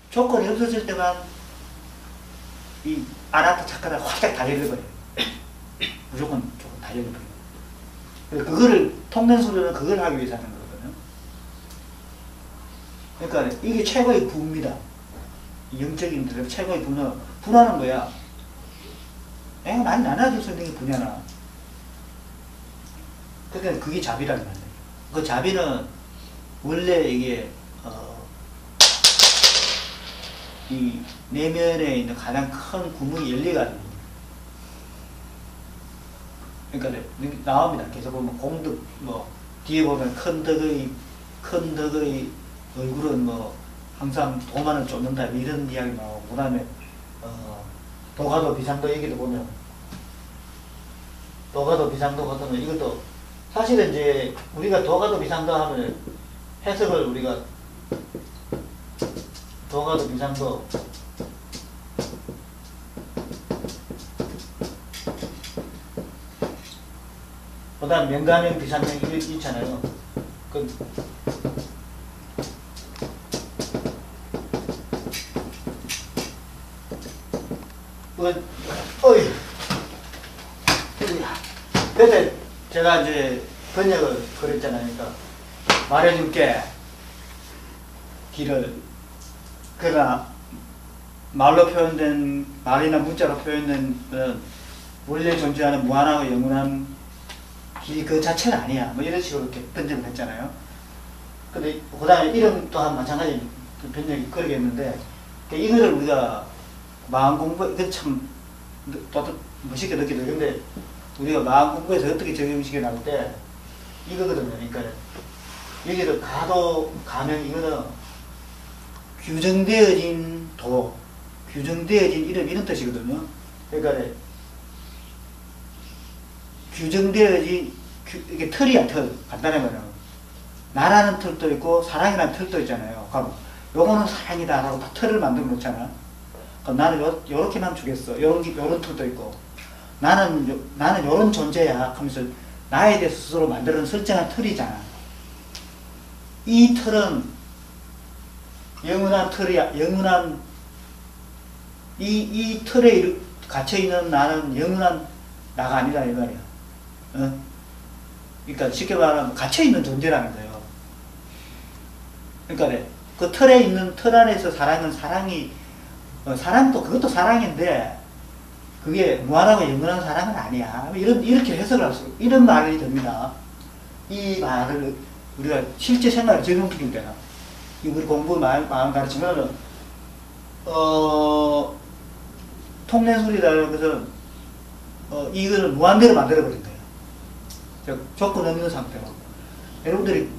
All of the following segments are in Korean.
조건이 없어질 때만 이 아나타 착하다 활짝 다 열려버려요. 무조건 조금 다 열려버려요. 그거를 통된술은 그걸 하기 위해서 하는 거거든요. 그러니까 이게 최고의 부입니다. 영적인 데서 최고의 부는 분하는 거야. 애가 많이 나눠줄 수 있는 게 분야나. 그러니까 그게 자비라는 말이에요. 그 자비는 원래 이게 이 내면에 있는 가장 큰 구멍이 열려가지고, 그러니까 나옵니다. 계속 보면 공덕 뭐 뒤에 보면 큰 덕의 얼굴은 뭐 항상 도만을 쫓는다 이런 이야기 나오고, 그다음에 도가도 비상도 얘기도 보면 도가도 비상도 같은 거, 이것도 사실은 이제 우리가 도가도 비상도 하면 해석을 우리가 도가도 비상도 그 다음 명가명 비상명 이렇게 있잖아요. 어이. 그때 제가 이제 번역을 그랬잖아요. 그러니까 말해줄게. 길을. 그러나 말로 표현된, 말이나 문자로 표현된 원래 존재하는 무한하고 영원한 길 그 자체는 아니야. 뭐 이런 식으로 이렇게 번역을 했잖아요. 근데 그 다음에 이름 또한 마찬가지 번역이 그렇게 했는데, 이거를 우리가 마음 공부, 이건 참 또 멋있게 느끼죠. 근데 우리가 마음 공부에서 어떻게 적용시켜 나올 때 이거거든요. 그러니까 여기를 가도, 가명, 이거는 규정되어진 도, 규정되어진 이름, 이런 뜻이거든요. 그러니까 규정되어진, 이게 틀이야, 틀. 간단히 말하면. 나라는 틀도 있고, 사랑이라는 틀도 있잖아요. 그럼, 요거는 사랑이다 라고 다 틀을 만들어 놓잖아. 그럼 나는 요렇게만 주겠어. 요런 틀도 있고. 나는 요런 존재야. 하면서 나에 대해서 스스로 만들어 놓은 설정한 틀이잖아. 이 틀은 영원한 틀이야. 영원한, 이 틀에 갇혀있는 나는 영원한 나가 아니다, 이 말이야. 어? 그러니까 쉽게 말하면 갇혀있는 존재라는 거예요. 그러니까 그 틀에 있는, 틀 안에서 사랑은 사랑이, 사랑도 그것도 사랑인데 그게 무한하고 영원한 사랑은 아니야. 이렇게 해석을 할 수, 이런 말이 됩니다. 이 말을 우리가 실제 생활에 적용시킬 때는, 우리 공부 마음 가르치면은 통례술이라는 것은 이거를 무한대로 만들어버린 거예요. 조건 없는 상태로. 여러분들이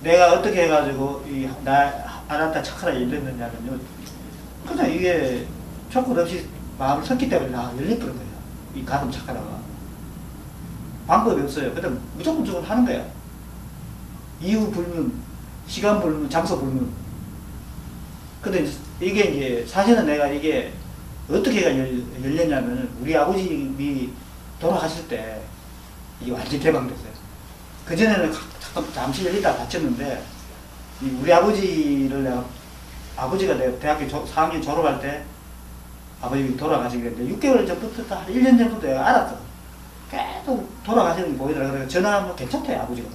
내가 어떻게 해가지고 아나타 차크라 열렸느냐면요, 그냥 이게 조건 없이 마음을 섞기 때문에 다 열려버린 거예요. 이 가슴 차크라가. 방법이 없어요. 그냥 무조건 하는 거야. 이유 불문, 시간 불문, 장소 불문. 근데 이게 이제 사실은 내가 이게 어떻게 열렸냐면, 우리 아버님이 돌아가실 때 이게 완전히 개방됐어요. 그전에는 잠시 열리다가 닫혔는데, 우리 아버지가 내가 대학교 4학년 졸업할 때 아버님이 돌아가시길래 6개월 전부터 한 1년 전부터 내가 알았어. 계속 돌아가시는 게 보이더라. 그래서 전화하면 괜찮대, 아버지가.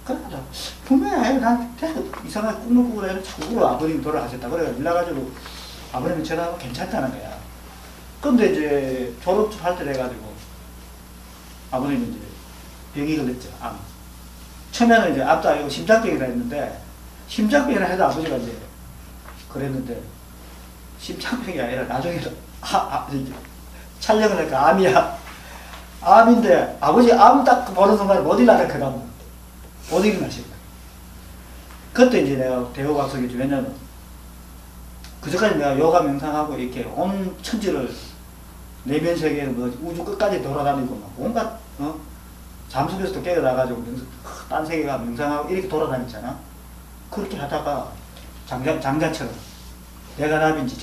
그래서 분명히 난 계속 이상하게 꿈을 꾸고 내가 자꾸 울어. 아버님이 돌아가셨다. 그래서 일나가지고 아버님이 전화하면 괜찮다는 거야. 근데 이제 졸업할 때 돼가지고 아버님이 이제 병이 걸렸죠. 암. 처음에는 이제 암도 아니고 심장병이라 했는데, 심장병이라 해도 아버지가 이제 그랬는데, 심장병이 아니라 나중에는 촬영을 하니까 암이야. 암인데 아버지 암 딱 보는 순간에 못 일어나는 그 다음 못 일어나신 거야. 그때 이제 내가 대호각석이지. 왜냐면 그전까지 내가 요가 명상하고 이렇게 온 천지를, 내면 세계를 뭐 우주 끝까지 돌아다니고 막 온갖 잠속에서도 깨어나가지고 딴 세계가 명상하고 이렇게 돌아다녔잖아. 그렇게 하다가 장자처럼 내가 나비인지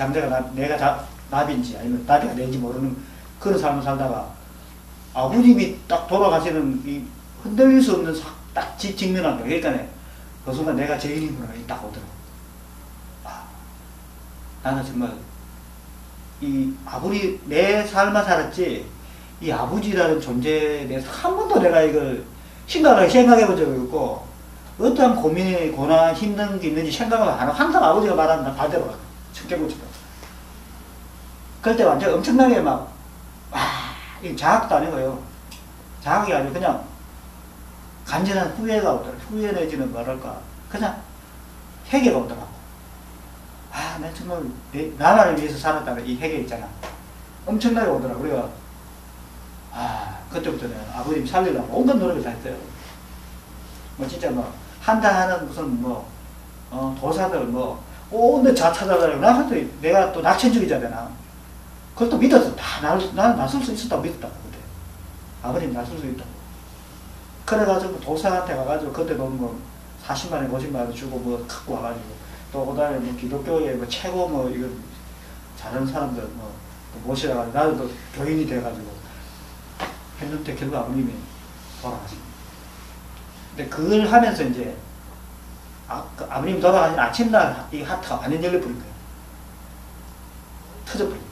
내가 나비인지 아니면 나비가 내인지 모르는 그런 삶을 살다가 아버님이 딱 돌아가시는 이 흔들릴 수 없는 딱 직면한 거야. 그러니까 그 순간 내가 죄인이구나 딱 오더라고. 나는 정말 이 아버지 내 삶만 살았지 이 아버지라는 존재에 대해서 한 번도 내가 이걸 생각해 본 적이 없고 어떠한 고민, 고난, 힘든 게 있는지 생각을 안 하고 항상 아버지가 말하는 반대로 청개구처럼 그럴 때 완전 엄청나게 막 이 자학도 아니고요. 자학이 아니고 그냥 간절한 후회가 오더라고. 후회 내지는 뭐랄까 그냥 회개가 오더라고. 내 정말 나라를 위해서 살았다는 이 회개 있잖아. 엄청나게 오더라고. 그래가 그때부터는 아버님 살리려고 온갖 노력을 다 했어요. 뭐 진짜 뭐 한다 하는 무슨 뭐 도사들 뭐 온데 자차다다니고 나 그때 내가 또 낙천주의자잖아. 그걸 또 믿었어. 나는 나설 수 있었다고 믿었다고 그때. 아버님 나설 수 있다고. 그래가지고 도사한테 가가지고 그때도 뭐 40만원 50만원 주고 뭐 갖고 와가지고 또 그다음에 뭐 기독교에 뭐 최고 뭐 이거 잘하는 사람들 뭐 모시다가 나도 또 교인이 돼가지고 했는데 결국 아버님이 돌아가십니다. 근데 그걸 하면서 이제 아버님 돌아가신 아침날 이 하트가 완전 열려버린 거예요. 터져버린 거예요.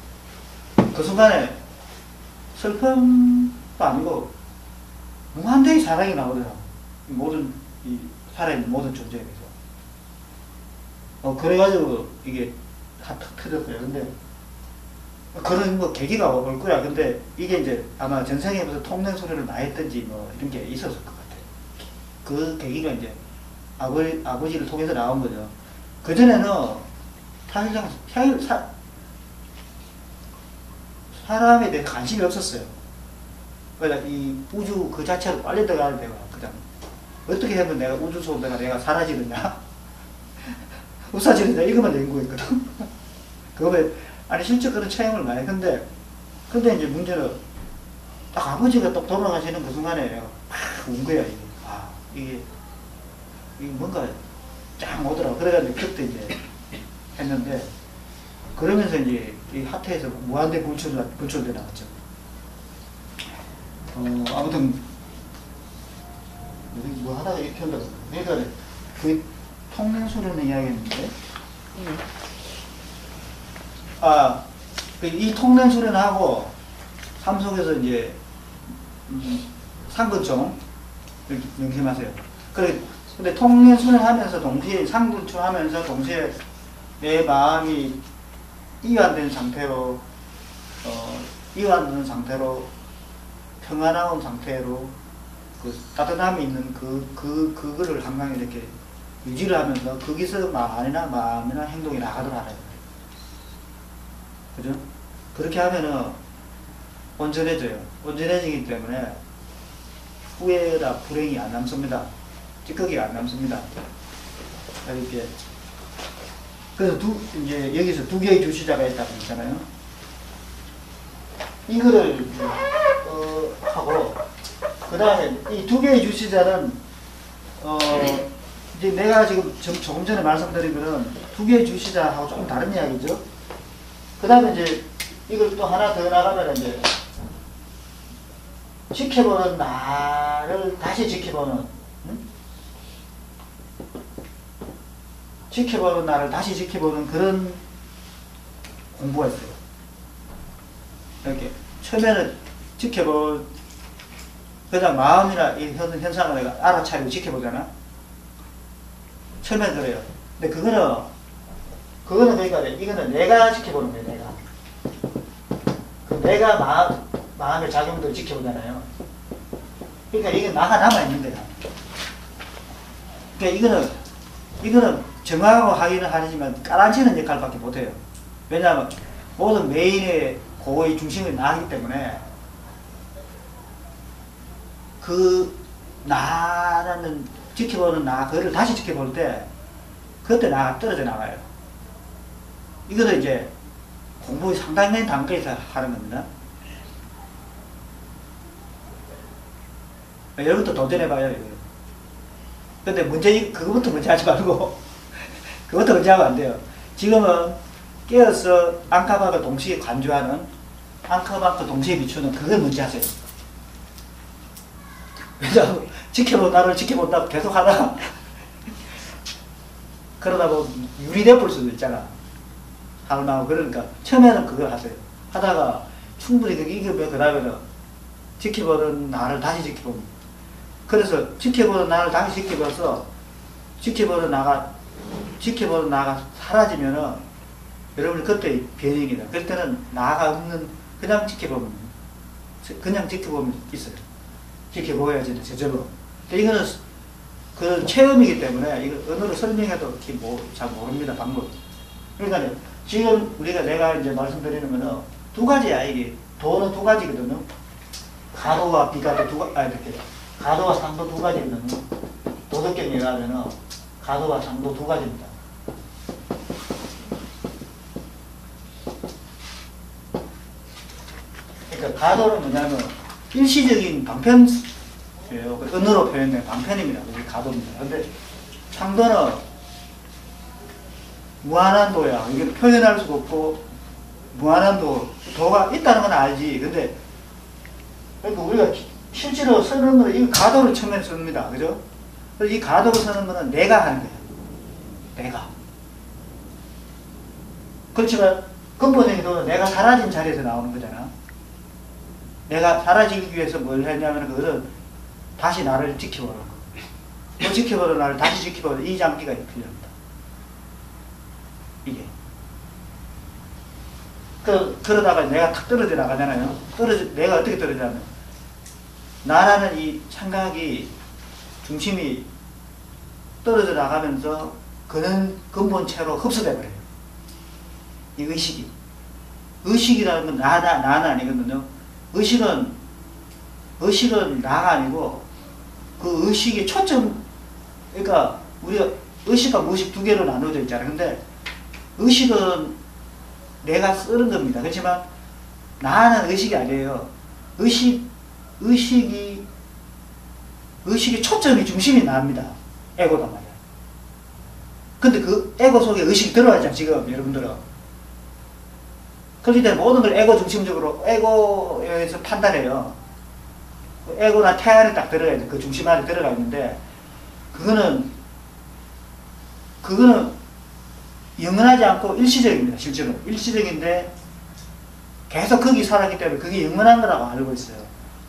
그 순간에 슬픔도 아니고 무한대의 사랑이 나오더라고. 모든 이 살아있는 모든 존재에 대해서. 그래가지고 이게 하트 터졌어요. 근데 그런 뭐 계기가 올 거야. 근데 이게 이제 아마 전생에 무슨 통된 소리를 많이 했던지 뭐 이런 게 있었을 것 같아요. 그 계기가 이제 아버지를 통해서 나온 거죠. 그전에는 사실상 사람에 대해 관심이 없었어요. 그러니까 이 우주 그 자체로 빨리 들어가는 데가 그냥 어떻게 하면 내가 우주 속에다가 내가 사라지느냐 없어지느냐 이것만 연구했거든. 그거에 아니 실제 그런 체험을 많이 했는데 근데 이제 문제는 딱 아버지가 딱 돌아가시는 그 순간에 내가 막 운 거야. 이게 뭔가 쫙 오더라고. 그래가지고 그때 이제 했는데 그러면서 이제 이 하트에서 무한대 분출돼 나왔죠. 아무튼 뭐 하다가 이렇게 한다고 내가 그 통례수련을 이야기했는데 이 통례수련하고 삶 속에서 이제 상근총 명심하세요. 근데 통례수련하면서 동시에 상근총하면서 동시에 내 마음이 이완된 상태로 이완된 상태로 평안한 상태로 그 따뜻함이 있는 그거를 항상 이렇게 유지를 하면서 거기서 마음이나 행동이 나가도록 하래요. 그죠? 그렇게 하면은 온전해져요. 온전해지기 때문에 후회나 불행이 안 남습니다. 찌꺼기가 안 남습니다. 이렇게. 그래서 이제 여기서 두 개의 주시자가 있다고 했잖아요. 이거를 하고 그 다음에 이 두 개의 주시자는 이제 내가 지금 조금 전에 말씀드린 거는 두 개의 주시자하고 조금 다른 이야기죠. 그 다음에 이제 이걸 또 하나 더 나가면 이제 지켜보는 나를 다시 지켜보는 지켜보는 나를 다시 지켜보는 그런 공부가 있어요. 이렇게 처음에는 그냥 마음이나 이 현상을 내가 알아차리고 지켜보잖아. 처음에 그래요. 근데 그거는 그러니까 이거는 내가 지켜보는 거예요. 내가 마음의 작용들을 지켜보잖아요. 그러니까 이게 나가 남아있는 거야. 그러니까 이거는 정하고 하기는 하지만 깔아치는 역할밖에 못해요. 왜냐하면 모든 메인의 고의 중심이 나이기 때문에 그 나라는 지켜보는 그를 다시 지켜볼 때 그때 나가 떨어져 나가요. 이거는 이제 공부 상당히 단계에서 하는 겁니다. 여러분도 도전해봐요. 근데 그거부터 먼저 하지 말고 그것도 먼저 하면 안 돼요. 지금은 깨어서 앙카박을 동시에 간주하는 앙카박과 동시에 비추는 그걸 먼저 하세요. 왜냐하면 나를 지켜본다고 계속 하다가 그러다 보면 유리돼 볼 수도 있잖아. 하고 그러니까 처음에는 그걸 하세요. 하다가 충분히 그게 익으면 그 다음에는 지켜보던 나를 다시 지켜봅니다. 그래서 지켜보던 나를 다시 지켜봐서 지켜보던 나가 사라지면은 여러분이 그때 변형이다. 그럴 때는 나가 없는 그냥 지켜보면 있어요. 지켜보야지 저절로. 이거는 그 체험이기 때문에 이거 언어로 설명해도 잘 모릅니다. 방법. 그러니까 지금 내가 이제 말씀드리는 거는 두 가지야. 이게 도는 두 가지거든요. 가도와 비가도 이렇게 가도와 상도 두 가지거든요. 도덕경이라 하면은 가도와 상도 두 가지입니다. 그러니까 가도는 뭐냐면 일시적인 방편이에요. 언어로 표현된 방편입니다. 그게 가도입니다. 근데 상도는 무한한 도야. 이게 표현할 수가 없고 무한한 도가 있다는 건 알지. 근데 그러니까 우리가 실제로 쓰는 거는 이 가도를 처음에 씁니다. 그죠? 그래서 이 가도를 쓰는 거는 내가 하는 거예요. 내가. 그렇지만 근본적인 도는 내가 사라진 자리에서 나오는 거잖아. 내가 사라지기 위해서 뭘 했냐면 그거는 다시 나를 지켜보는 거. 뭐 지켜보는 나를 다시 지켜보는 이 장기가 필요합니다. 이게. 그러다가 내가 탁 떨어져 나가잖아요. 내가 어떻게 떨어지냐면 나라는 이 생각이 중심이 떨어져 나가면서 그는 근본체로 흡수돼 버려요. 이 의식이. 의식이라는 건 나는 아니거든요. 의식은 나가 아니고 그 의식의 초점, 그러니까 우리가 의식과 무의식 두 개로 나눠져 있잖아요. 근데 의식은 내가 쓰는 겁니다. 그렇지만 나는 의식이 아니에요. 의식이 초점이 중심이 나입니다. 에고단 말이야. 근데 그 에고 속에 의식이 들어가 있잖아, 지금 여러분들은. 그렇기 때문에 모든 걸 에고 중심적으로, 에고에서 판단해요. 에고나 태안에 딱 들어가 있는, 그 중심 안에 들어가 있는데, 그거는 영원하지 않고 일시적입니다, 실제로. 일시적인데, 계속 거기 살았기 때문에 그게 영원한 거라고 알고 있어요.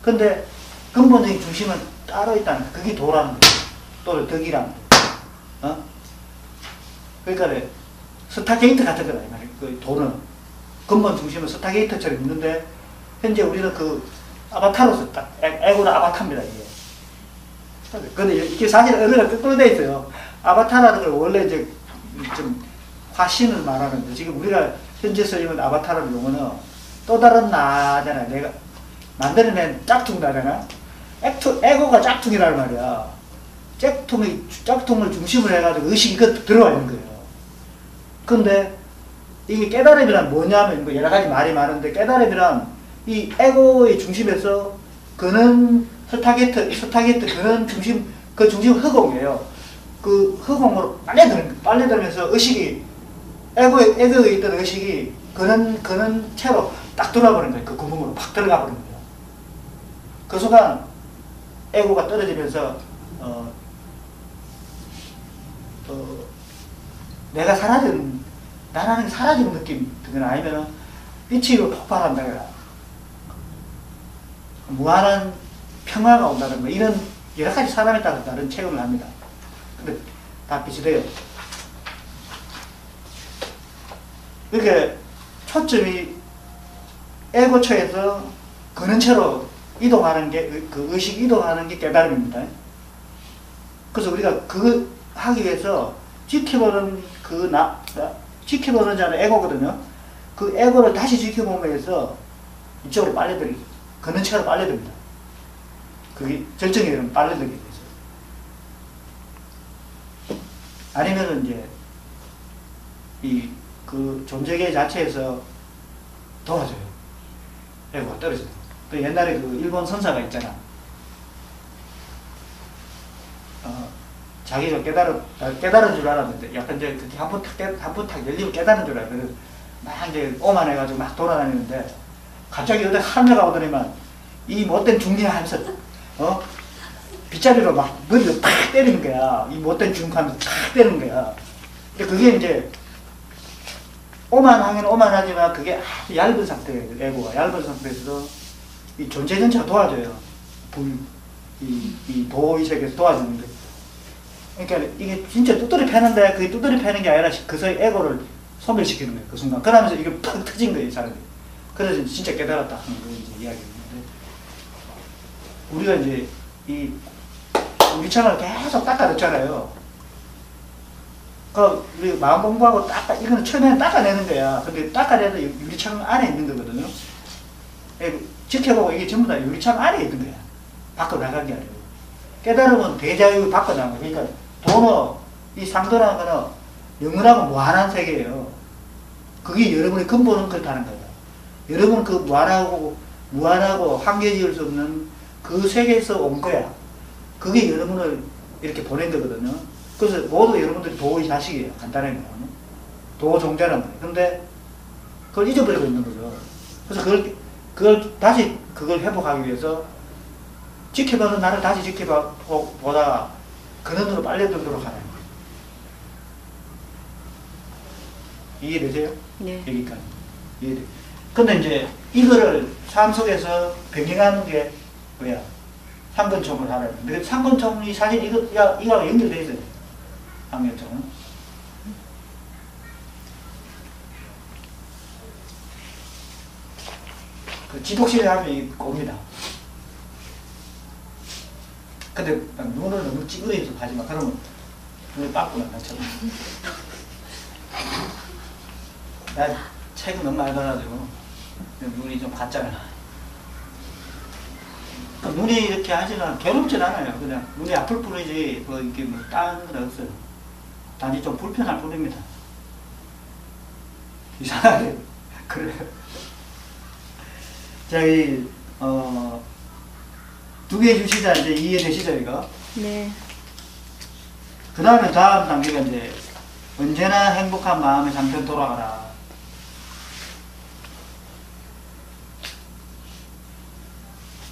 근데 근본적인 중심은 따로 있다는 거. 그게 도라는 거예요. 또는 덕이라는 거. 그러니까 스타게이트 같은 거다, 이 말이에요. 그 도는. 근본 중심은 스타게이트처럼 있는데, 현재 우리는 그 아바타로서 딱, 에고는 아바타입니다, 이게. 근데 이게 사실 언어가 뜻대로 돼 있어요. 아바타라는 걸 원래 이제 좀 화신을 말하는데, 지금 우리가 현재 쓰이는 아바타라는 용어는 또 다른 나잖아. 내가 만들어낸 짝퉁 나잖아. 에고가 짝퉁이란 말이야. 짝퉁을 중심으로 해가지고 의식이 들어와 있는 거예요. 근데 이게 깨달음이란 뭐냐면, 뭐 여러 가지 말이 많은데, 깨달음이란 이 에고의 중심에서 그는 스타게이트 그는 중심, 그 중심 흑공이에요. 그 흑공으로 빨려들면서 의식이, 에고에 있던 의식이 그는 채로 딱 들어와 버린 거예요. 그 구멍으로 팍 들어가 버린 거예요. 그 순간 에고가 떨어지면서 내가 나라는 사라지는 느낌 드거나 아니면 빛이 폭발한다 그래. 무한한 평화가 온다는 거, 이런 여러 가지 사람에 따라 다른 체험을 합니다. 근데 다 비슷해요. 이렇게 초점이 에고처에서 근원체로 이동하는 게, 그 의식 이동하는 게 깨달음입니다. 그래서 우리가 그거 하기 위해서 지켜보는 지켜보는 자는 에고거든요. 그 에고를 다시 지켜보기 위해서 이쪽으로 빨려들기, 근원체로 빨려듭니다. 그게 절정이 되면 빨려들게 되죠. 아니면은 이제 그 존재계 자체에서 도와줘요. 에고가 떨어져요. 또 옛날에 그 일본 선사가 있잖아. 자기가 깨달은 줄 알았는데, 약간 이제 한번 탁 열리면 깨달은 줄 알았는데, 막 이제 오만해가지고 막 돌아다니는데, 갑자기 어디 하늘가 오더니만, 이 못된 중년 하면서, 빗자리로 막 머리를 팍 때리는 거야. 이 못된 중하면서 팍 때리는 거야. 근데 그게 이제, 오만하긴 오만하지만 그게 아주 얇은 상태예요. 에고가 얇은 상태에서 이 존재 전체가 도와줘요. 이 도의 세계에서 도와주는 게. 그러니까 이게 진짜 뚜드리 패는데 그게 뚜드리 패는 게 아니라 그 사이 에고를 소멸시키는 거예요. 그 순간. 그러면서 이게 팍 터진 거예요, 이 사람이. 그래서 진짜 깨달았다 하는 거 이제 이야기했는데, 우리가 이제 이 유리창을 계속 닦아냈잖아요. 그 우리 마음 공부하고 이거는 처음에는 닦아내는 거야. 근데 닦아내도 유리창 안에 있는 거거든요. 지켜보고 이게 전부 다 유리창 안에 있는 거야. 밖으로 나간 게 아니고. 깨달음은 대자유 밖으로 나간 거야. 그러니까 도너, 이 상도라는 거는 영원하고 무한한 세계예요. 그게 여러분의 근본은 그렇다는 거예요. 여러분은 그 무한하고 한계 지을 수 없는 그 세계에서 온 거야. 그게 여러분을 이렇게 보낸 거거든요. 그래서 모두 여러분들이 도의 자식이에요. 간단하게 말하면. 도 종자란 말이에요. 근데 그걸 잊어버리고 있는 거죠. 그래서 그걸 다시 그걸 회복하기 위해서 지켜보는 나를 다시 지켜보다가 근원으로 빨려들도록 하는 거예요. 이해되세요? 네. 여기까지. 이해돼. 근데 이제 이거를 삶 속에서 변경하는 게 뭐야? 상근총을 하라는. 근데 상근총이 사실 이거랑 연결되어 있어요. 상근총은. 그 지독실에 하면 옵니다. 근데 눈을 너무 찌그러져서 하지 마. 그러면 눈이 빠꾸나 나처럼. 나 책은 너무 많이 봐가지고 눈이 좀 갔잖아. 눈이 이렇게 하지는 괴롭진 않아요. 그냥 눈이 아플 뿐이지 뭐 이렇게 뭐 다른 건 없어요. 단지 좀 불편할 뿐입니다. 이상하게 그래요. 자, 두 개 주시자. 이제 이해되시죠, 이거? 네. 그 다음에 다음 단계가 이제 언제나 행복한 마음의 상태로 돌아가라.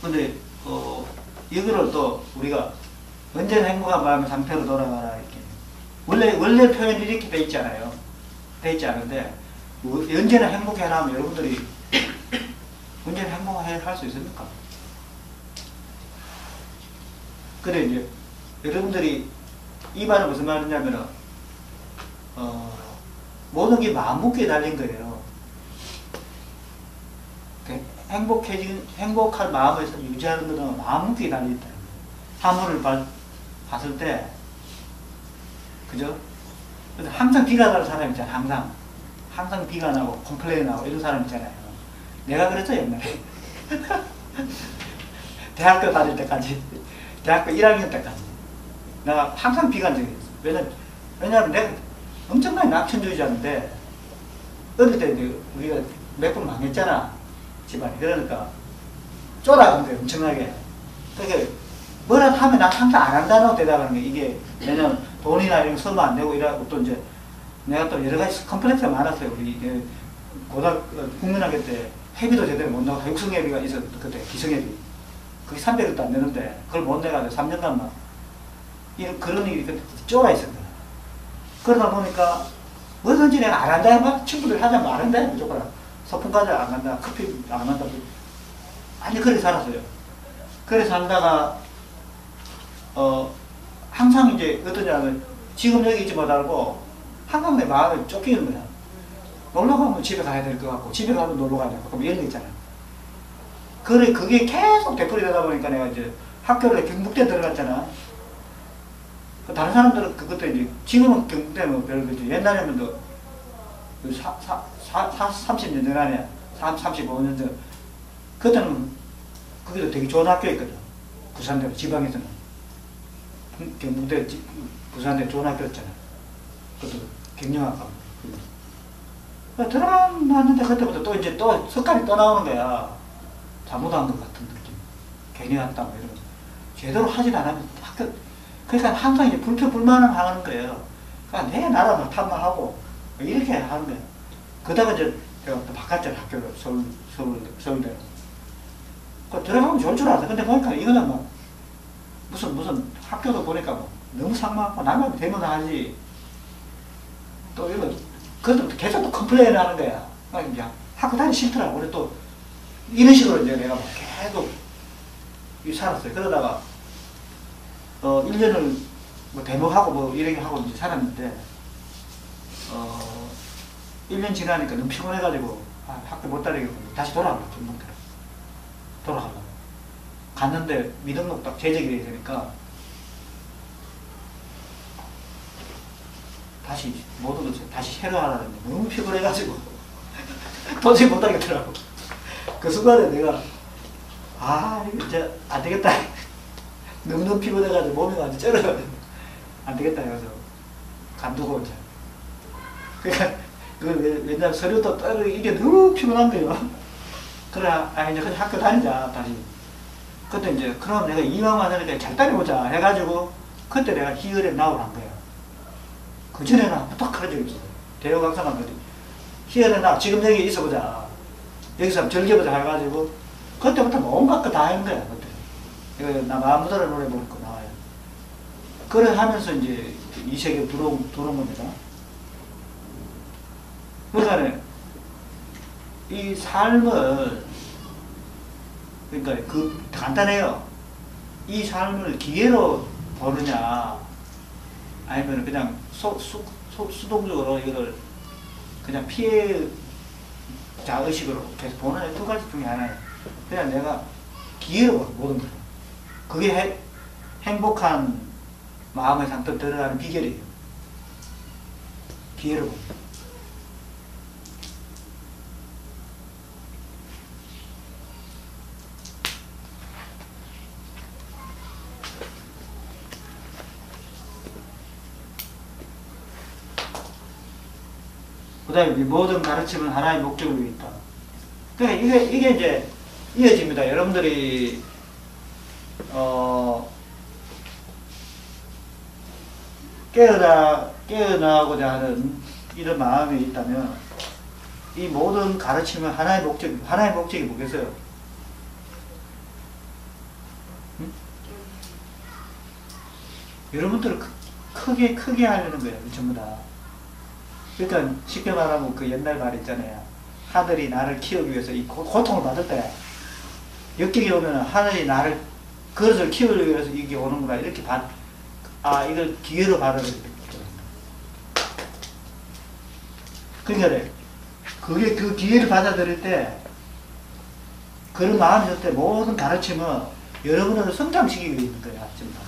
근데 이거를 또 우리가 언제나 행복한 마음의 상태로 돌아가라 이렇게 원래 표현이 이렇게 돼 있잖아요. 돼 있지 않은데 언제나 행복해라 하면 여러분들이 언제나 행복해 할 수 있습니까? 그래 이제 여러분들이 이 말은 무슨 말이냐면은 모든 게 마음 먹기에 달린 거예요. 행복한 마음을 유지하는 것은 마음 먹기에 달려있다. 사물을 봤을 때, 그죠? 그래서 항상 비가 나는 사람 있잖아요. 항상 비가 나고 컴플레인 하고 이런 사람 있잖아요. 내가 그랬어 옛날에. 대학교 다닐 때까지, 대학교 1학년 때까지 내가 항상 비가 난 적이 있어. 왜냐면 내가 엄청나게 낙천주의자인데 어릴 때 이제 우리가 몇 번 망했잖아 집안이. 그러니까 쫄아간 거예요 엄청나게. 그러니까 뭐라도 하면 난 항상 안 한다고 대답하는 게 이게 왜냐면 돈이나 이런 거 쓰면 안 되고 이러고 또 이제 내가 또 여러 가지 컴플렉스가 많았어요. 우리 국민학교 때 회비도 제대로 못 나고 육성회비가 있었어. 그때 기성회비 그게 300원도 안 되는데 그걸 못 내가지고 3년간 막 이런 그런 일이 쫄아 있었거든. 그러다 보니까 뭐든지 내가 안 한다 해봐 친구들 하자면 안 한다 해 무조건. 소풍 가자 안 간다, 커피 안 간다. 아니 그렇게 살았어요. 그래 살다가 항상 이제 어떠냐면 지금 여기 있지 못하고 항상 내 마음이 쫓기는 거야. 놀러 가면 집에 가야 될 것 같고 집에 가면 놀러 가야 될 것 같고 이런 거 있잖아. 그래 그게 계속 되풀이 되다 보니까 내가 이제 학교를 경북대 들어갔잖아. 다른 사람들은 그것도 이제 지금은 경북대 뭐 별거지. 옛날에는 또 30년 전 아니야. 35년 전. 그때는 거기도 되게 좋은 학교였거든. 부산대 지방에서는. 경북대 부산대 좋은 학교였잖아. 그것도 경영학과. 들어갔는데 그때부터 또 이제 또 석깔이 또 나오는 거야. 잘못한 것 같은 느낌. 괜히 왔다 뭐 이러면서. 제대로 하질 않으면 학교, 그러니까 항상 이제 불평불만을 하는 거예요. 그러니까 내 나라만 탐방하고 이렇게 하는 거예요. 그러다가 이제 내가 또 바꿨잖아 학교를 서울대로. 그 들어가면 좋을 줄 알았어. 근데 보니까 이거는 뭐 무슨 학교도 보니까 뭐 너무 상망하고 나만 되면 하지. 또 이거 그래도 계속 또 컴플레인을 하는 거야. 이제 학교 다니기 싫더라고. 그래 또 이런 식으로 이제 내가 막 계속 살았어요. 그러다가 1년을 뭐 대목하고 뭐 이렇게 하고 이제 살았는데 1년 지나니까 너무 피곤해가지고 학교 못 다니겠고 다시 돌아가려고 전북대로 돌아가려고 갔는데 미등록 딱 제적이 돼야 되니까 다시 모든 것을 다시 새로 하라는데 너무 피곤해가지고 도저히 못 하겠더라고. 그 순간에 내가 이거 진짜 안 되겠다. 너무너무 피곤해가지고 몸이 완전 쩔어가지고 안 되겠다 해서 간두고 이제 그러니까 왜냐면 서류도 따로 이게 너무 피곤한 거예요. 그래 이제 그냥 학교 다니자 다시. 그때 이제 그럼 내가 이왕만 하니까 잘 다녀보자 해가지고 그때 내가 희열에 나오고 한 거야. 그 전에는 딱 그런 적이 없어. 대여 강사만 그래. 희열에 나 지금 여기 있어보자. 여기서 한번 즐겨보자 해가지고 그때부터 온갖 거 다 하는 거야. 그때 이거 나 마음대로 노래 부를 거 나와요. 그래 하면서 이제 이 세계에 들어온 겁니다. 그러니까 이 삶을 그러니까 간단해요. 이 삶을 기회로 보느냐 아니면 그냥 수동적으로 이거를 그냥 피해자 의식으로 계속 보느냐 두 가지 중에 하나예요. 그냥 내가 기회로 봐 모든 걸. 그게 행복한 마음의 상태로 들어가는 비결이에요. 기회로 봅니다. 그 다음에 모든 가르침은 하나의 목적을 위해 있다. 그러니까 이게 이제 이어집니다. 여러분들이, 깨어나고자 하는 이런 마음이 있다면, 이 모든 가르침은 하나의 목적이 뭐겠어요? 응? 여러분들을 크게 하려는 거예요. 전부 다. 그러니까 쉽게 말하면 그 옛날 말 있잖아요. 하늘이 나를 키우기 위해서 이 고통을 받을 때 역경이 오면 하늘이 나를 그릇을 키우기 위해서 이게 오는구나 이렇게 이걸 기회로 받아들여야 됩니다. 그러니까 그게 그 기회를 받아들일 때 그런 마음이 들 때 모든 가르침은 여러분을 성장시키기 위해 있는 거야. 전부 다.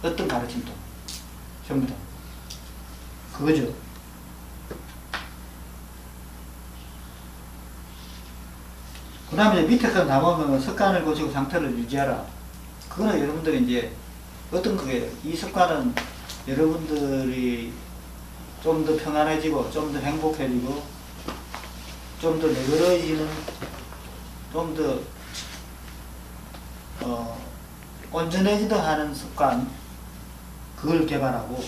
어떤 가르침도 전부 다 그거죠. 그 다음에 밑에 거 나오면 습관을 고치고 상태를 유지하라. 그거는 여러분들이 이제 어떤 거예요? 이 습관은 여러분들이 좀 더 평안해지고, 좀 더 행복해지고, 좀 더 너그러지는, 좀 더, 온전해지도 하는 습관, 그걸 개발하고,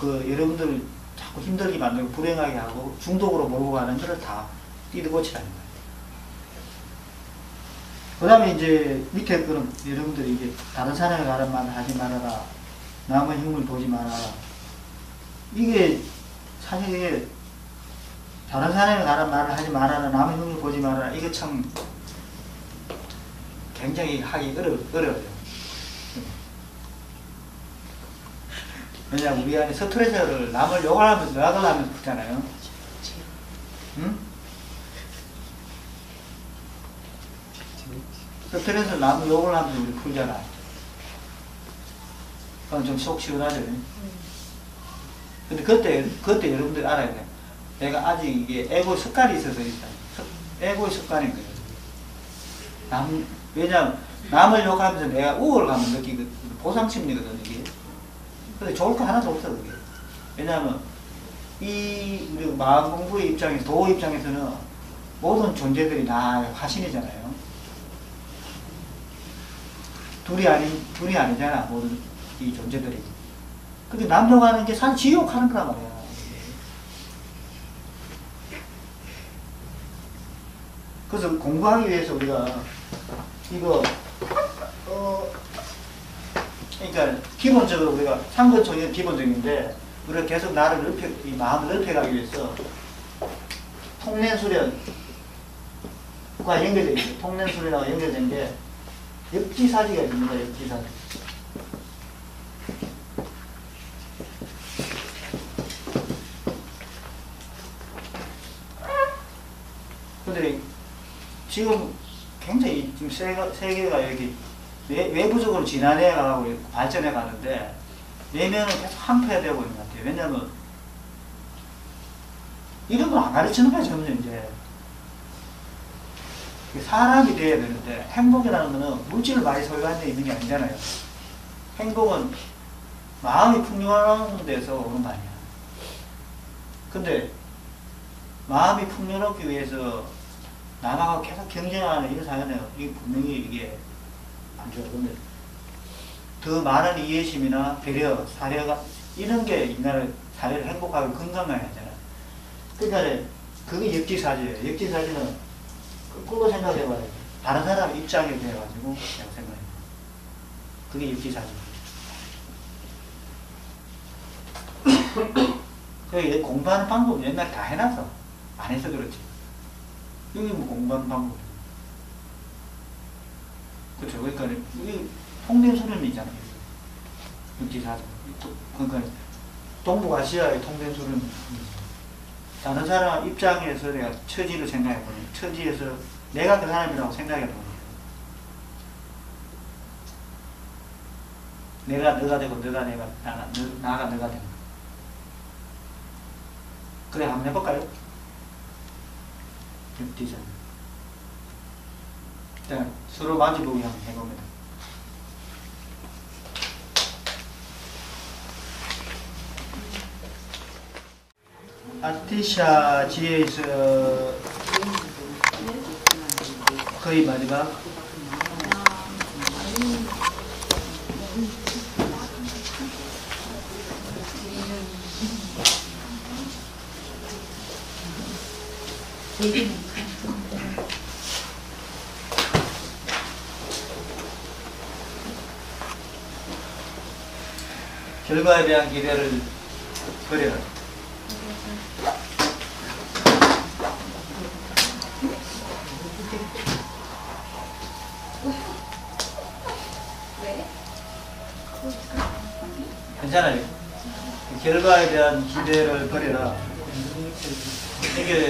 여러분들을 자꾸 힘들게 만들고, 불행하게 하고, 중독으로 몰고 가는 것을 다 띠드고치라는 거예요. 그 다음에 이제 밑에 거는 여러분들이 이게 다른 사람에 가는 말을 하지 말아라. 남의 흉을 보지 말아라. 이게 사실 이게 다른 사람에 가는 말을 하지 말아라. 남의 흉을 보지 말아라. 이게 참 굉장히 하기 어려워요. 왜냐하면 우리 안에 스트레스를 남을 욕을 하면서 풀잖아요. 응? 스트레스를 남을 욕을 하면서 우리 풀잖아. 그건 좀 속 시원하죠. 근데 그때 여러분들이 알아야 돼. 내가 아직 이게 에고 습관이 있어서 있다. 에고의 습관인 거예요. 왜냐면 남을 욕하면서 내가 우월감을 느끼거든. 보상심리거든, 이게. 근데 좋을 거 하나도 없어, 그게. 왜냐면 우리 마음 공부의 입장에서, 도 입장에서는 모든 존재들이 다 화신이잖아요. 둘이 아니잖아, 모든 이 존재들이. 근데 남 욕하는 게 사실 지욕하는 거란 말이야. 그래서 공부하기 위해서 우리가 이거 그러니까 기본적으로 우리가 상권총회는 기본적인데 우리가 계속 나를 이 마음을 넓혀가기 위해서 통nen수련과 연결되어 있어요. 통nen수련하고 연결된 게 역지사지가 있습니다. 역지사지. 근데 지금 굉장히 지금 세계가 이렇게 외부적으로 진화해 가고 발전해 가는데 내면은 계속 한패되고 있는 것 같아요. 왜냐면 이런 건 안 가르치는 거야, 점점 이제. 사람이 돼야 되는데 행복이라는 거는 물질을 많이 소유한 데 있는 게 아니잖아요. 행복은 마음이 풍요로운 데서 오는 거 아니야. 근데 마음이 풍요롭기 위해서 남하고 계속 경쟁하는 이런 사회는 분명히 이게 안 좋아요. 근데 더 많은 이해심이나 배려, 사려가 이런 게 인간을 사회를 행복하고 건강하게 하잖아요. 그러니까 그게 역지사지예요. 역지사지는 거꾸로 생각해봐야 돼. 다른 사람 입장에 대해가지고 내가 생각해. 그게 역지사지. 그 공부하는 방법 옛날에 다 해놨어. 안 해서 그렇지. 이게 뭐 공부하는 방법이야. 그렇죠. 그러니까 이게 통된수련이잖아요. 역지사지. 그러니까 동북아시아의 통된수련이 다른 사람 입장에서 내가 처지를 생각해보면 처지에서 내가 그 사람이라고 생각해보면 내가 너가 되고 너가 내가 나가 너가 되는 그래 한번 해볼까요? 디자인 일단 서로 마주보기 한번 해봅니다. 아티샤 지혜에서 거의 마지막 결과에 대한 기대를 버려라. 괜찮아요. 결과에 대한 기대를 버려라. 이게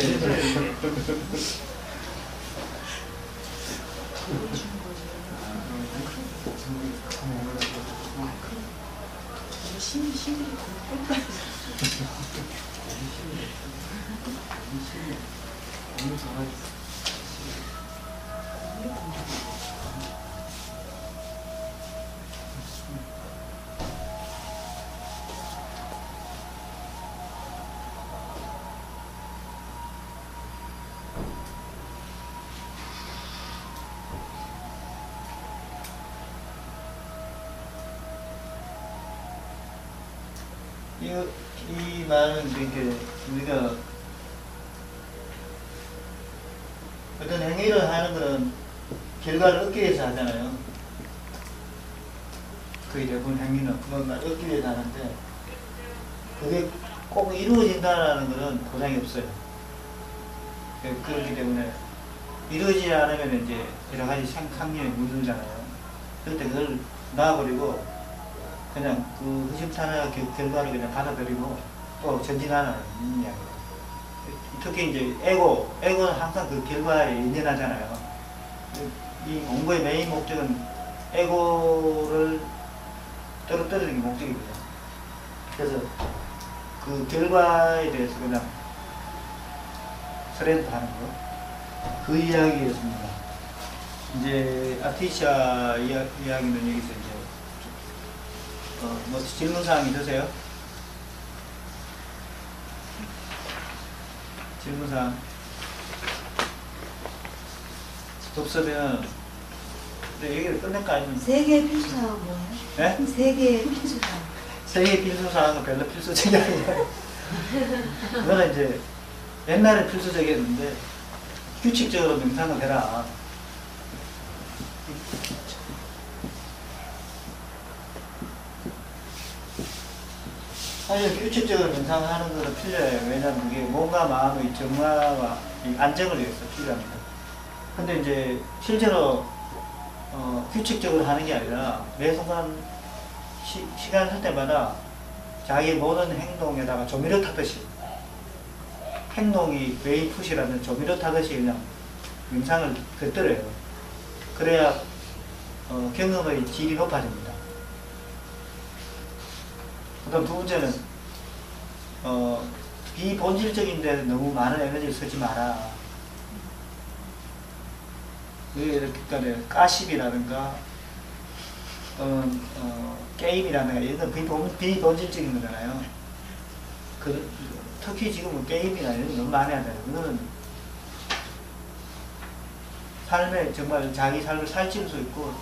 이 말은 그렇게 우리가 어떤 행위를 하는 것은 결과를 얻기 위해서 하잖아요. 거의 대부분 행위는 그것만 얻기 위해서 하는데 그게 꼭 이루어진다는 것은 보장이 없어요. 그렇기 때문에 이루어지지 않으면 이제 여러 가지 상념이 물들잖아요. 그럴 때 그걸 놔버리고 그냥 그 허심탄회한 결과를 그냥 받아들이고 또 전진하는 이야기예요. 특히 이제 에고는 항상 그 결과에 연연하잖아요. 이 공부의 메인 목적은 에고를 떨어뜨리는 게 목적이거든요. 그래서 그 결과에 대해서 그냥 서렌더 하는 거. 그 이야기였습니다. 이제 아티샤 이야기는 여기서 이제 뭐 질문사항 있으세요? 질문사항 없으면 얘기를 끝낼까 아니면 세계 필수사항 뭐예요? 네? 세계 필수사항. 세계 필수사항은 별로 필수적이 아니에요. 그거는 이제 옛날에 필수적이었는데 규칙적으로 명상을 해라. 사실 규칙적으로 명상하는 것은 필요해요. 왜냐하면 그게 몸과 마음의 정화와 이 안정을 위해서 필요합니다. 근데 이제 실제로 규칙적으로 하는 게 아니라 매 순간 시간 쓸 때마다 자기 모든 행동에다가 조미료 타듯이 행동이 웨이풋이라는 조미료 타듯이 그냥 명상을 곁들여요. 그래야 경험의 질이 높아집니다. 그다음 두 번째는 비본질적인 데 너무 많은 에너지를 쓰지 마라. 그러니까 가십이라든가 게임이라든가 이런 건 비본질적인 거잖아요. 특히 지금은 게임이나 이런 거 너무 많이 하잖아요. 그거는 삶에 정말 자기 삶을 살찌울 수 있고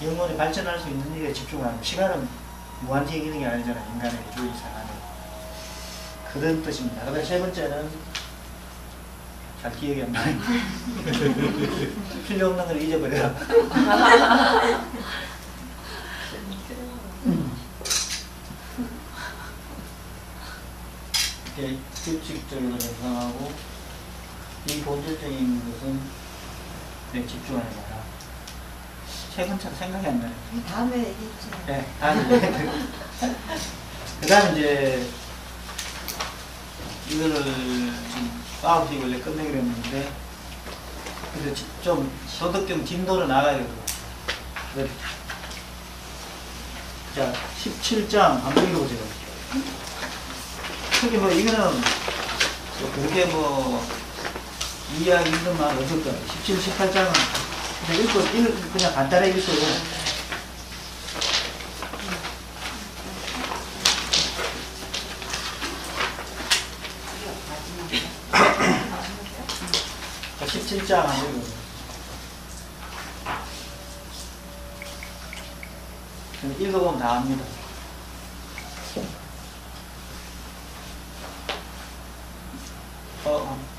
영혼이 발전할 수 있는 일에 집중하는 시간은 무한히 있는 게 아니잖아요. 인간의 주의 생활에. 그런 뜻입니다. 그다음에 세 번째는 잘 기억이 안 나요. 필요 없는 걸 잊어버려라. 이렇게 규칙적으로 명상하고 이 본질적인 것은 내 집중하는 거라. 세 번째는 생각이 안 나요. 다음에 얘기해주세요. 네, 다음에. 그 다음 이제 이거를 지금 9시 원래 끝내기로 했는데 그래서 좀 소득적 진도를 나가야 되거든요. 자, 17장 한번 읽어보세요. 특히 뭐 이거는 그렇게 뭐 이해하기 힘든 말 없을 거예요. 17, 18장은 그냥 간단하게 읽고 자, 17장 한번 읽어보세요. 읽어보면 다 압니다.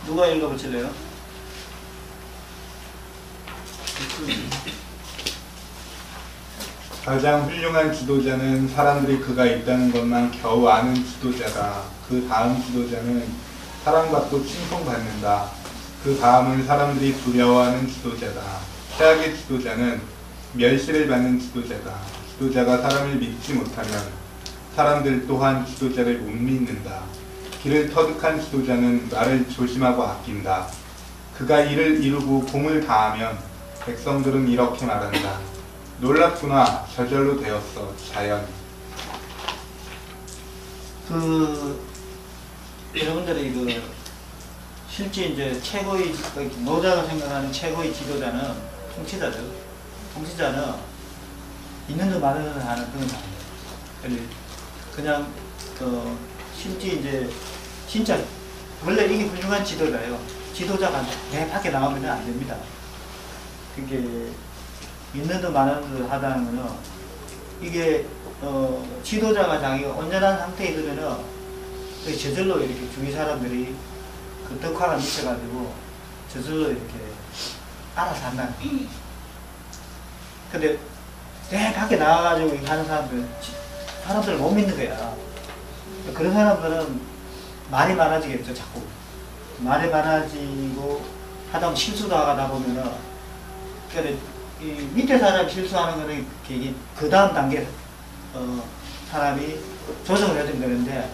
누가 읽어보실래요? 가장 훌륭한 지도자는 사람들이 그가 있다는 것만 겨우 아는 지도자다. 그 다음 지도자는 사랑받고 칭송받는다. 그 다음은 사람들이 두려워하는 지도자다. 최악의 지도자는 멸시를 받는 지도자다. 지도자가 사람을 믿지 못하면 사람들 또한 지도자를 못 믿는다. 길을 터득한 지도자는 말을 조심하고 아낀다. 그가 이를 이루고 공을 다하면 백성들은 이렇게 말한다. 놀랍구나. 저절로 되었어. 자연. 여러분들이 실제 이제 최고의 노자가 생각하는 최고의 지도자는 통치자죠. 통치자는 있는 듯 많은 듯 하는 그런 사람이에요. 그냥 실제 이제 진짜 원래 이게 훌륭한 지도자예요. 지도자가 내 밖에 나오면 안 됩니다. 그게 있는 듯 많은 듯 하다는 거는 이게 지도자가 자기가 온전한 상태에 있으면은 저절로 이렇게 주위 사람들이 그 덕화가 미쳐가지고 저절로 이렇게 알아서 한다는 거예요. 근데 내 밖에 나와가지고 하는 사람들을 못 믿는 거야. 그런 사람들은 말이 많아지겠죠, 자꾸. 말이 많아지고 하다 보면 실수도 하다 보면은, 그러니까 이 밑에 사람이 실수하는 거는 그 다음 단계 사람이 조정을 해주면 되는데,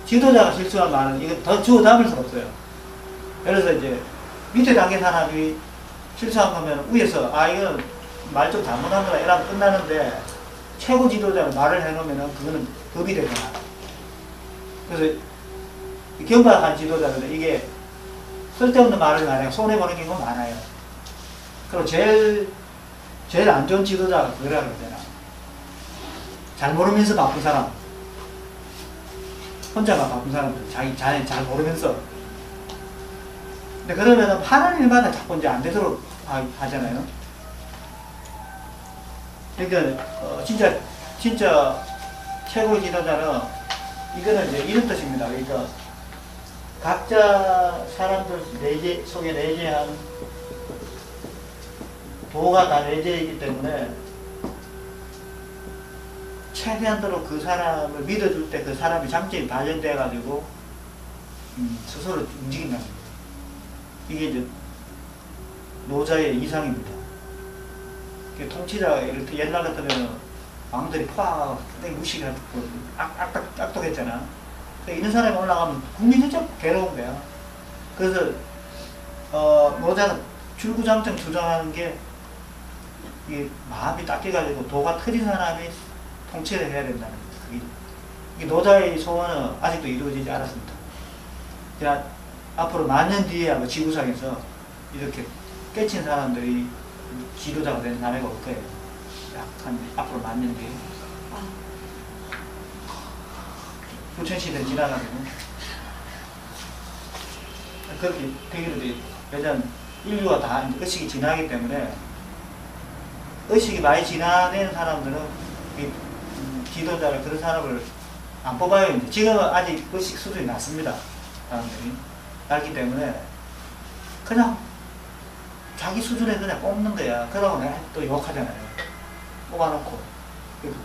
지도자가 실수한 말은 이거 더 주워 담을 수가 없어요. 그래서 이제 밑에 단계 사람이 실수한 거면 위에서 이건 말 좀 잘못한 거다 이러면 끝나는데, 최고 지도자가 말을 해놓으면은 그거는 법이 되잖아. 그래서 경박한 지도자들은 이게 쓸데없는 말을 만약 손해보는 경우가 많아요. 그리고 제일 안 좋은 지도자가 그거라고 그러잖아. 잘 모르면서 바쁜 사람. 혼자만 바쁜 사람들. 자기 잘 모르면서. 근데 그러면은 하는 일마다 자꾸 이제 안 되도록 하잖아요. 그러니까, 진짜 최고 지도자는 이거는 이제 이런 뜻입니다. 그러니까 각자 사람들 속에 내재한 도가 다 내재이기 때문에 최대한도로 그 사람을 믿어줄 때 그 사람의 장점이 발현돼 가지고 스스로 움직인다는 거예요. 이게 이제 노자의 이상입니다. 통치자가 이렇게 옛날 같으면 왕들이 팍 무시하고 악독했잖아. 이런 사람이 올라가면 국민이 진짜 괴로운 거야. 그래서 노자는 줄구장창 주장하는 게 이게 마음이 닦여가지고 도가 터진 사람이 통치를 해야 된다는 거예요. 이게 노자의 소원은 아직도 이루어지지 않았습니다. 그냥 앞으로 만 년 뒤에 아마 지구상에서 이렇게 깨친 사람들이 지도자가 되는 사람이 올 거예요. 한 앞으로 만 년 뒤에. 부천시대는 지나가지고. 그렇게 되기로 돼. 왜냐면 인류가 다 의식이 지나기 때문에 의식이 많이 지나는 사람들은 지도자를 그런 사람을 안 뽑아요. 이제. 지금은 아직 의식 수준이 낮습니다. 사람들이. 낮기 때문에 그냥 자기 수준에 그냥 뽑는 거야. 그러고 내가 또 욕하잖아요. 뽑아놓고.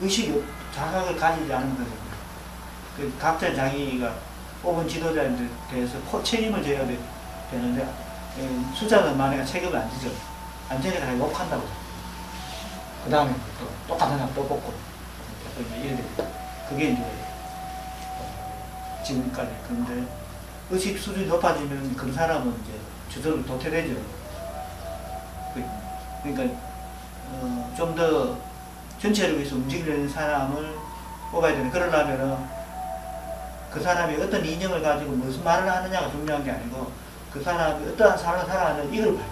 의식이 자각을 가지지 않은 거죠. 각자 자기가 뽑은 지도자에 대해서 책임을 져야 되는데, 숫자는 만약에 책임을 안 지죠. 안 지니까 다 욕한다고. 그 다음에 또 똑같은 사람 또 뽑고. 또 이제 이래 됩니다. 그게 이제, 지금까지. 그런데 의식 수준이 높아지면 그 사람은 이제 저절로 도태되죠. 그러니까 좀 더 전체를 위해서 움직이는 사람을 뽑아야 되는. 그러려면은 그 사람이 어떤 이념을 가지고 무슨 말을 하느냐가 중요한 게 아니고 그 사람이 어떠한 삶을 살아가는 이걸 봐요.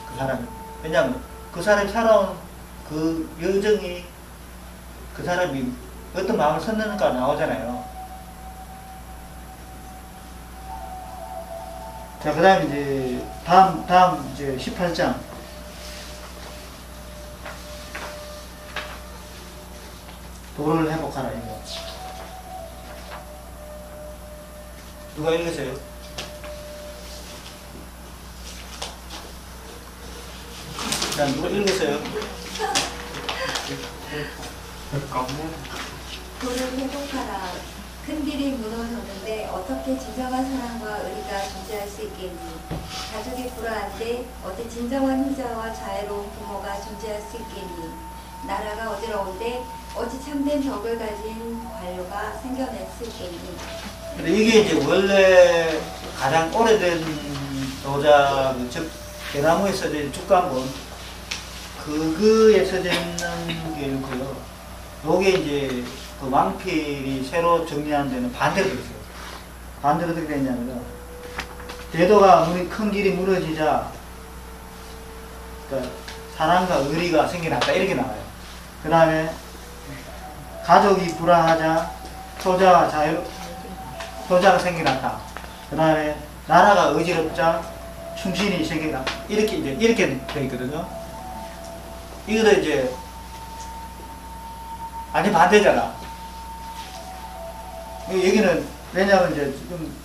그 사람이. 왜냐하면 그 사람이 살아온 그 여정이 그 사람이 어떤 마음을 썼는가 나오잖아요. 자, 그 다음에 이제 다음 이제 18장. 도를 회복하라, 이거. 누가 읽으세요? 자, 누가 읽으세요? 도를 회복하라. 큰 길이 무너졌는데 어떻게 진정한 사랑과 의리가 존재할 수 있겠니? 가족이 불화한데 어떻게 진정한 효자와 자애로운 부모가 존재할 수 있겠니? 나라가 어지러운데 어찌 참된 덕을 가진 관료가 생겨낼 수 있겠니? 근데 이게 이제 원래 가장 오래된 노자, 즉 대나무에 써진 축간본 그거에 써져 있는 게 있고요. 요게 이제 그 왕필이 새로 정리한 데는 반대로 되어 있어요. 반대로 어떻게 되냐면 대도가 아무리 큰 길이 무너지자 그러니까 사랑과 의리가 생겨났다 이렇게 나와요. 그 다음에 가족이 불화하자 효자가 생겨났다. 그 다음에 나라가 어지럽자 충신이 생겨났다. 이렇게 되어 있거든요. 이거도 이제 아니 반대잖아. 여기는 왜냐하면 이제 지금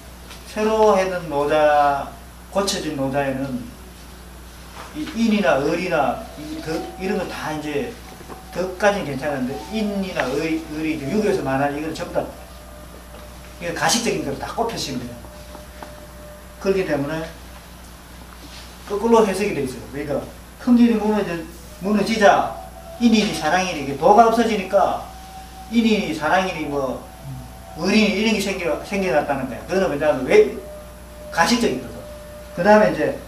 새로 해는 노자, 고쳐진 노자에는 인이나 의리나 이런 거 다 이제 덕까지는 괜찮은데 인이나 의리, 유교에서 말하는 이건 전부 다 이거 가식적인 걸 다 꼽혀씌는 거예요. 그렇기 때문에 거꾸로 해석이 돼 있어요. 그러니까 큰 길이 무너지자 인이 사랑이니 이게 도가 없어지니까 인이 사랑이니 뭐 의리니 이런 게 생겨났다는 거야. 그거는 왜냐하면 왜 가식적인 거죠. 그 다음에 이제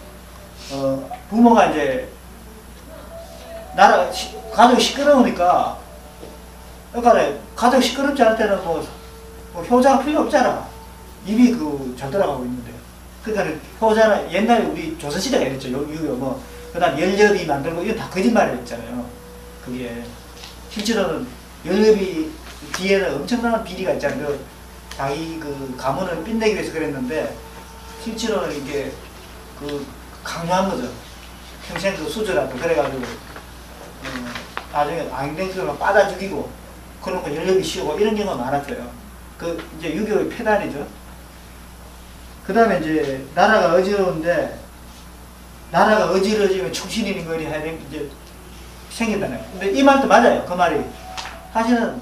부모가 이제 가족이 시끄러우니까 그러니까 가족이 시끄럽지 않을 때는 뭐 효자가 필요 없잖아. 이미 잘 돌아가고 있는데. 그러니까 효자는 옛날에 우리 조선시대가 이랬죠. 유교 뭐 그다음 연렵이 만들고 이건 다 거짓말이었잖아요. 그게 실제로는 연렵이 뒤에는 엄청난 비리가 있잖아요. 자기 가문을 빛내기 위해서 그랬는데 실제로는 이게 강요한 거죠. 평생 수저라도 그래가지고 나중에 앙댕수를 빠다 죽이고 그러고 연렵이 씌우고 이런 경우가 많았어요. 이제 유교의 폐단이죠. 그 다음에 이제 나라가 어지러운데 나라가 어지러지면 충신이니 거니 해야 이제 생긴다네요. 근데 이 말도 맞아요. 그 말이 사실은